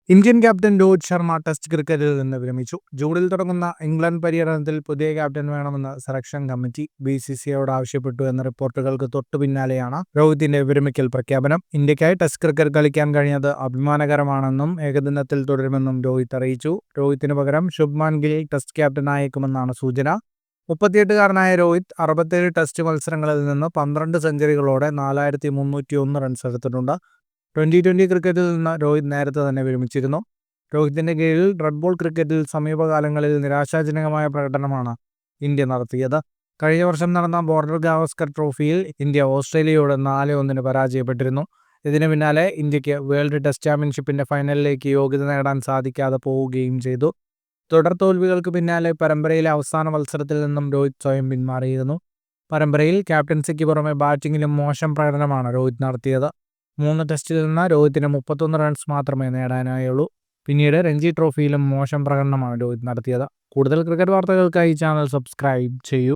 Indian captain Rohit Sharma test ക്രിക്കറ്റിൽ നിന്ന് വിരമിച്ചു. ജൂണിൽ തുടങ്ങുന്ന ഇംഗ്ലണ്ട് പര്യടനത്തിൽ പുതിയ ക്യാപ്റ്റൻ വേണമെന്ന് സെലക്ഷൻ കമ്മിറ്റി BCCIയോട് ആവശ്യപ്പെട്ടു എന്ന റിപ്പോർട്ടുകൾക്ക് തൊട്ടു പിന്നാലെയാണ് രോഹിത്തിന്റെ വിരമിക്കൽ പ്രഖ്യാപനം. ഇന്ത്യക്കായി ടെസ്റ്റ് ക്രിക്കറ്റ് കളിക്കാൻ കഴിഞ്ഞത് അഭിമാനകരമാണെന്നും ഏകദിനത്തിൽ തുടരുമെന്നും രോഹിത് അറിയിച്ചു. രോഹിത്തിന് പകരം ശുഭ്മാൻ ഗിൽ ടെസ്റ്റ് ക്യാപ്റ്റനായേക്കുമെന്നാണ് സൂചന. 38-കാരനായ രോഹിത് 67 ടെസ്റ്റ് മത്സരങ്ങളിൽ നിന്ന് 12 സെഞ്ചുറികളോടെ 4301 റൺസ് എടുത്തിട്ടുണ്ട്. 2020 ക്രിക്കറ്റിൽ നിന്ന് രോഹിത് നേരത്തെ തന്നെ വിരമിച്ചിരുന്നു. രോഹിത്തിന്റെ കീഴിൽ റെഡ് ബോൾ ക്രിക്കറ്റിൽ സമീപകാലങ്ങളിൽ നിരാശാജനകമായ പ്രകടനമാണ് ഇന്ത്യ നടത്തിയത്. കഴിഞ്ഞ വർഷം നടന്ന ബോർഡർ ഗാവസ്കർ ട്രോഫിയിൽ ഇന്ത്യ ഓസ്ട്രേലിയയോട് 4-1 പരാജയപ്പെട്ടിരുന്നു. ഇതിനു പിന്നാലെ ഇന്ത്യക്ക് വേൾഡ് ടെസ്റ്റ് ചാമ്പ്യൻഷിപ്പിന്റെ ഫൈനലിലേക്ക് യോഗ്യത നേടാൻ സാധിക്കാതെ പോവുകയും ചെയ്തു. തുടർ തോൽവികൾക്ക് പിന്നാലെ പരമ്പരയിലെ അവസാന മത്സരത്തിൽ നിന്നും രോഹിത് സ്വയം പിന്മാറിയിരുന്നു. പരമ്പരയിൽ ക്യാപ്റ്റൻസിക്ക് പുറമെ ബാറ്റിംഗിലും മോശം പ്രകടനമാണ് രോഹിത് നടത്തിയത്. 3 ടെസ്റ്റിൽ നിന്ന് രോഹിത്തിന് 31 റൺസ് മാത്രമേ നേടാനായുള്ളൂ. പിന്നീട് രഞ്ജി ട്രോഫിയിലും മോശം പ്രകടനമാണ് രോഹിത് നടത്തിയത്. കൂടുതൽ ക്രിക്കറ്റ് വാർത്തകൾക്കായി ചാനൽ സബ്സ്ക്രൈബ് ചെയ്യൂ.